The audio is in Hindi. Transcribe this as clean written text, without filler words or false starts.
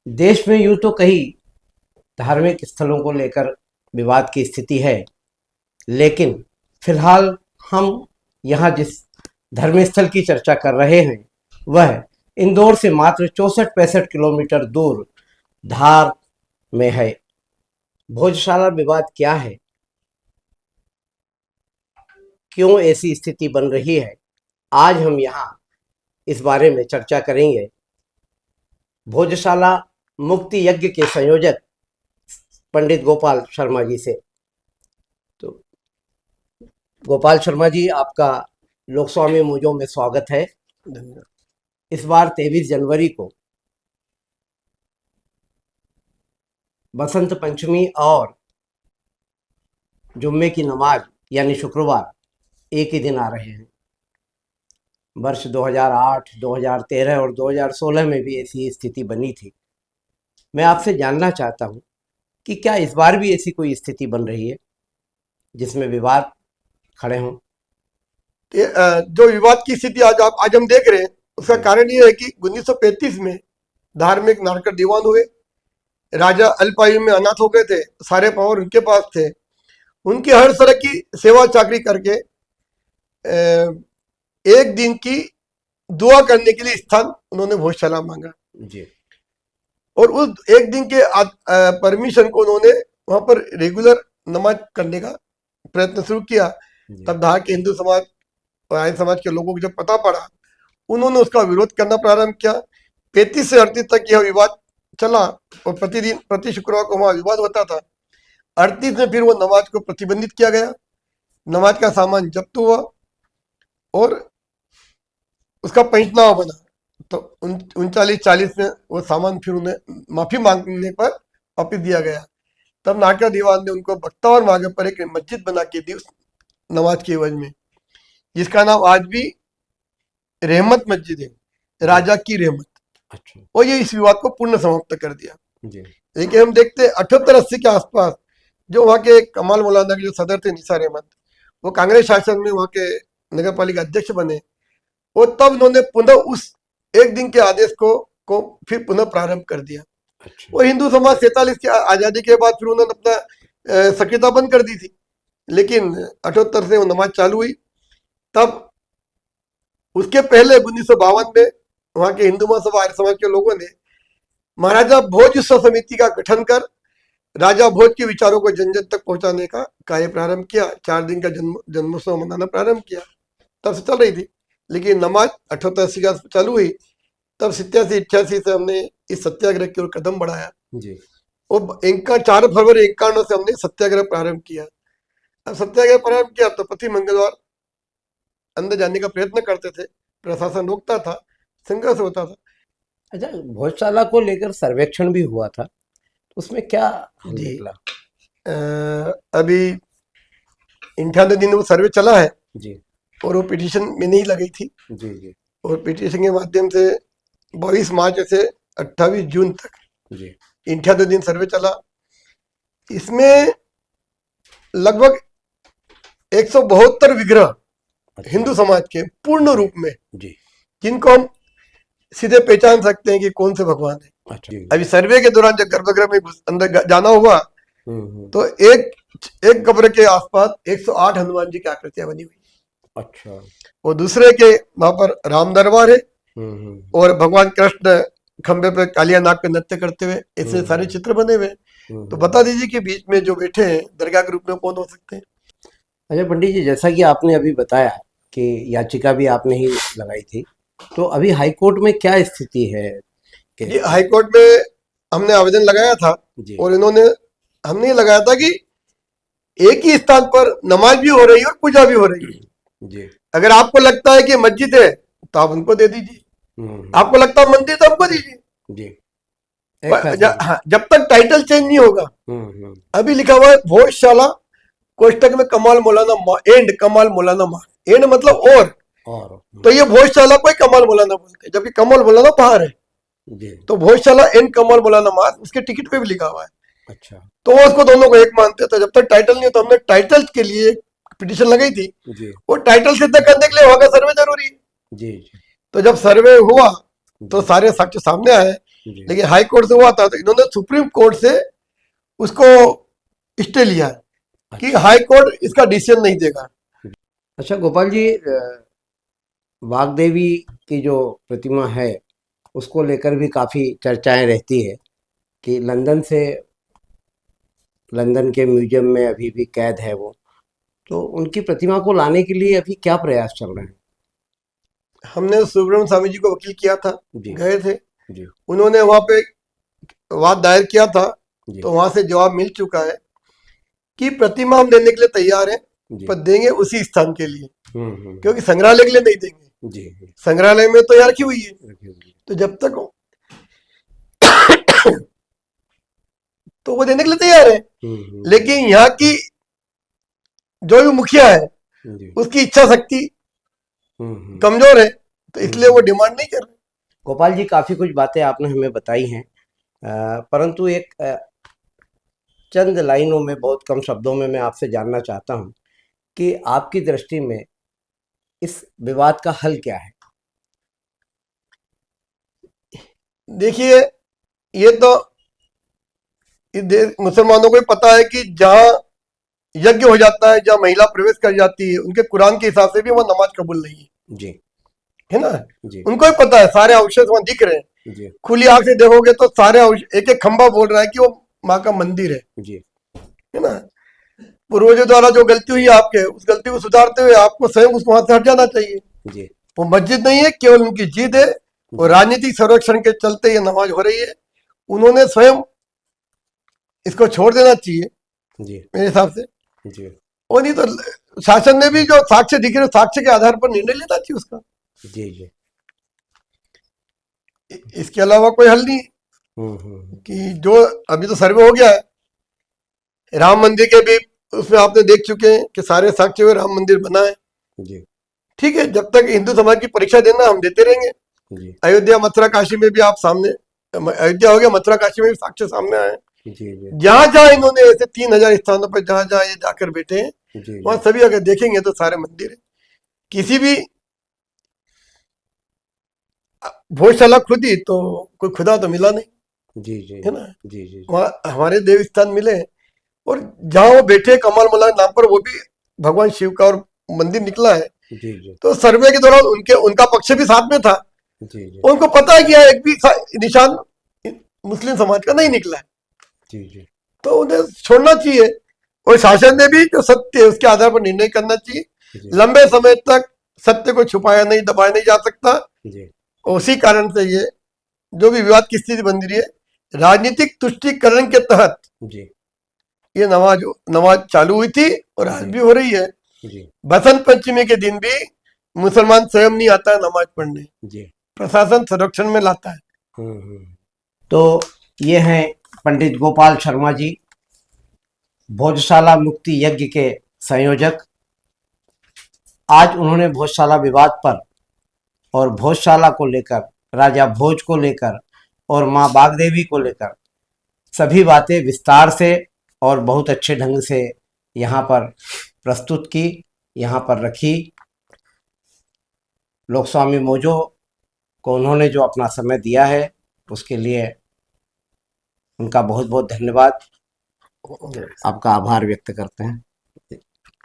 देश में यूं तो कई धार्मिक स्थलों को लेकर विवाद की स्थिति है, लेकिन फिलहाल हम यहाँ जिस धर्म स्थल की चर्चा कर रहे हैं वह इंदौर से मात्र 64-65 किलोमीटर दूर धार में है। भोजशाला विवाद क्या है, क्यों ऐसी स्थिति बन रही है, आज हम यहाँ इस बारे में चर्चा करेंगे। भोजशाला मुक्ति यज्ञ के संयोजक पंडित गोपाल शर्मा जी से। तो गोपाल शर्मा जी, आपका लोकस्वामी मुजो में स्वागत है। इस बार 23 जनवरी को बसंत पंचमी और जुम्मे की नमाज यानी शुक्रवार एक ही दिन आ रहे हैं। वर्ष 2008, 2013 और 2016 में भी ऐसी स्थिति बनी थी। मैं आपसे जानना चाहता हूं कि क्या इस बार भी ऐसी कोई स्थिति बन रही है जिसमें विवाद खड़े हों? जो विवाद की स्थिति आज हम देख रहे हैं, उसका कारण ये है कि 1935 में धार्मिक नारकर दीवान हुए। राजा अल्पायु में अनाथ हो गए थे, सारे पावर उनके पास थे। उनकी हर तरह की सेवा चाकरी करके एक दिन की दुआ करने के लिए स्थान उन्होंने भोजशाला मांगा जी। और उस एक दिन के परमिशन को उन्होंने वहां पर रेगुलर नमाज करने का प्रयत्न शुरू किया। तब धार के हिंदू समाज और आर्य समाज के लोगों को जब पता पड़ा, उन्होंने उसका विरोध करना प्रारंभ किया। 35 से 38 तक यह विवाद चला और प्रतिदिन प्रति शुक्रवार को वहां विवाद होता था। 38 में फिर वो नमाज को प्रतिबंधित किया गया, नमाज का सामान जब्त हुआ और उसका पंचनामा बना। तो 39-40 में वो सामान फिर उन्हें माफी मांगने पर वापिस दिया गया। तब नारकर दीवान ने उनको बख्तावर मांगे पर एक मस्जिद बना के दी उस नमाज के एवज में, जिसका नाम आज भी रहमत मस्जिद है, राजा की रहमत। अच्छा। और ये इस विवाद को पूर्ण समाप्त कर दिया जी। लेकिन हम देखते 78-80 के आसपास जो वहाँ के कमाल मौलाना के जो सदर थे निसार अहमद, वो कांग्रेस शासन में वहाँ के नगर पालिका अध्यक्ष बने और तब उन्होंने पुनः उस एक दिन के आदेश को फिर पुनः प्रारंभ कर दिया। अच्छा। और हिंदू समाज 47 की आजादी के बाद फिर उन्होंने अपना सक्रियता बंद कर दी थी, लेकिन 78 से वो नमाज चालू हुई। तब उसके पहले 1952 में वहां के हिंदू महासभा आर्य समाज के लोगों ने महाराजा भोज उत्सव समिति का गठन कर राजा भोज के विचारों को जन जन तक पहुंचाने का कार्य प्रारंभ किया। 4 दिन का जन्मोत्सव मनाना प्रारंभ किया। तब से चल रही थी, लेकिन नमाज 78-80 का चालू हुई। तब 87-88 से हमने इस सत्याग्रह की ओर कदम बढ़ाया जी। और 4 फरवरी 51 से हमने सत्याग्रह प्रारंभ किया। अब सत्याग्रह प्रारंभ किया तो प्रति मंगलवार अंदर जाने का प्रयत्न करते थे, प्रशासन रोकता था, संघर्ष होता था। अच्छा, भोजशाला को लेकर सर्वेक्षण भी हुआ था, उसमें क्या जी। निकला? अभी 98 दिन वो सर्वे चला है जी और वो पिटीशन में नहीं लगी थी। जी जी और पिटीशन के माध्यम से 22 मार्च से 28 जून तक जी 98 दिन सर्वे चला। इसमें लगभग 172 विग्रह हिंदू समाज के पूर्ण रूप में, जी। जिनको हम सीधे पहचान सकते हैं कि कौन से भगवान है। अच्छा। अभी सर्वे के दौरान जब गर्भगृह में अंदर जाना हुआ तो एक कब्र के आसपास 108 हनुमान जी की आकृतियां बनी हुई। अच्छा। और दूसरे के वहां पर राम दरबार है और भगवान कृष्ण खंबे पे कालिया नाग पे नृत्य करते हुए, ऐसे सारे चित्र बने हुए। तो बता दीजिए कि बीच में जो बैठे हैं दरगाह के रूप में कौन हो सकते हैं? अच्छा पंडित जी, जैसा कि आपने अभी बताया कि याचिका भी आपने ही लगाई थी, तो अभी हाई कोर्ट में क्या स्थिति है? जी, हाई कोर्ट में हमने आवेदन लगाया था जी। और हमने लगाया था कि एक ही स्थान पर नमाज भी हो रही है और पूजा भी हो रही है। जी। अगर आपको लगता है कि मस्जिद है तो आप उनको दे दीजिए, आपको लगता है मंदिर तो हमको दीजिए जी। जब तक टाइटल चेंज नहीं होगा। अभी लिखा हुआ है भोजशाला कोष्टक में कमाल मौलाना एंड कमाल मौलाना मार, एंड मतलब और तो ये भोजशाला को कमाल मौलाना बोलते हैं, जबकि कमाल मौलाना बाहर है। तो भोजशाला एंड कमाल मौलाना मार उसके टिकट पे भी लिखा हुआ है। अच्छा। तो उसको दोनों को एक मानते थे। जब तक टाइटल नहीं होता, हमने टाइटल के लिए पिटीशन लगाई थी जी। और टाइटल सिद्ध करने के लिए वहां का सर्वे जरूरी है। जी। तो जब सर्वे हुआ तो सारे साक्ष्य सामने आए जी। लेकिन हाई कोर्ट से हुआ था, तो इन्होंने सुप्रीम कोर्ट से उसको स्टे लिया कि अच्छा। हाई कोर्ट इसका डिसीजन नहीं देगा। अच्छा गोपाल जी, वाग्देवी की जो प्रतिमा है उसको लेकर भी काफ़ी चर्चाएं रहती है कि लंदन के म्यूजियम में अभी भी कैद है वो, तो उनकी प्रतिमा को लाने के लिए अभी क्या प्रयास चल रहे हैं? हमने सुब्रमण्यम स्वामी जी को वकील किया था, जी। गए थे, जी। उन्होंने वहां पे वाद दायर किया था, जी। तो वहां से जवाब मिल चुका है कि प्रतिमा हम देने के लिए तैयार हैं, जी। पर देंगे उसी स्थान के लिए, हम्म। क्योंकि संग्रहालय के लिए नहीं देंगे। जी। जी। संग्रहालय में तो यार रखी हुई है, रखी हुई है। तो जब तक तो वो देने के लिए तैयार है। लेकिन यहाँ की जो भी मुखिया है जी। उसकी इच्छा शक्ति कमजोर है, तो इसलिए वो डिमांड नहीं कर रहे। गोपाल जी, काफ़ी कुछ बातें आपने हमें बताई हैं, परंतु एक चंद लाइनों में, बहुत कम शब्दों में मैं आपसे जानना चाहता हूं कि आपकी दृष्टि में इस विवाद का हल क्या है? देखिए, ये तो मुसलमानों को भी पता है कि जहाँ यज्ञ हो जाता है, जहाँ महिला प्रवेश कर जाती है, उनके कुरान के हिसाब से भी वो नमाज कबूल नहीं है। जी। है ना? जी। उनको भी पता है, सारे अवशेष वहां दिख रहे हैं। जी। खुली आंख से देखोगे तो सारे एक एक खंबा बोल रहा है कि वो माँ का मंदिर है। जी। है ना? पूर्वजों द्वारा जो गलती हुई आपके, उस गलती को सुधारते हुए आपको स्वयं उसको वहां से हट जाना चाहिए। जी। वो मस्जिद नहीं है, केवल उनकी जिद है, और राजनीतिक संरक्षण के चलते ये नमाज हो रही है। उन्होंने स्वयं इसको छोड़ देना चाहिए जी। मेरे हिसाब से। जी। और नहीं तो शासन ने भी जो साक्ष्य दिख रहे, साक्ष्य के आधार पर निर्णय लेना चाहिए उसका। जी। जी। इसके अलावा कोई हल नहीं कि जो अभी तो सर्वे हो गया है राम मंदिर के भी, उसमें आपने देख चुके हैं कि सारे साक्ष्य हुए, राम मंदिर बना है। जी। ठीक है, जब तक हिंदू समाज की परीक्षा देना हम देते रहेंगे। जी। अयोध्या मथुरा काशी में भी आप सामने, अयोध्या हो गया, मथुरा काशी में भी साक्ष्य सामने आए। जी। जी। जहां जहां इन्होंने ऐसे 3000 स्थानों पर जहां जहां ये जाकर बैठे हैं, जी। वहां सभी अगर देखेंगे तो सारे मंदिर है। किसी भी भोजशाला खुदी तो कोई खुदा तो मिला नहीं। जी। जी। है ना? जी। जी। वहां हमारे देव स्थान मिले, और जहां वो बैठे कमाल मलाक नाम पर, वो भी भगवान शिव का और मंदिर निकला है। जी। जी। तो सर्वे के दौरान उनका पक्ष भी साथ में था। जी। जी। उनको पता है कि यहाँ एक भी निशान मुस्लिम समाज का नहीं निकला है, जी। जी। तो उन्हें छोड़ना चाहिए। और शासन ने भी जो सत्य है उसके आधार पर निर्णय करना चाहिए। जी। लंबे समय तक सत्य को छुपाया नहीं, दबाया नहीं जा सकता। जी। उसी कारण से ये जो भी विवाद की स्थिति बन रही है, राजनीतिक तुष्टीकरण के तहत जी। ये नमाज चालू हुई थी, और आज जी। भी हो रही है। जी। बसंत पंचमी के दिन भी मुसलमान स्वयं नहीं आता है नमाज पढ़ने, जी। प्रशासन संरक्षण में लाता है। तो ये हैं पंडित गोपाल शर्मा जी, भोजशाला मुक्ति यज्ञ के संयोजक। आज उन्होंने भोजशाला विवाद पर और भोजशाला को लेकर, राजा भोज को लेकर और माँ बागदेवी को लेकर सभी बातें विस्तार से और बहुत अच्छे ढंग से यहाँ पर प्रस्तुत की, यहाँ पर रखी। लोकस्वामी मोजो को उन्होंने जो अपना समय दिया है उसके लिए उनका बहुत बहुत धन्यवाद, आपका आभार व्यक्त करते हैं।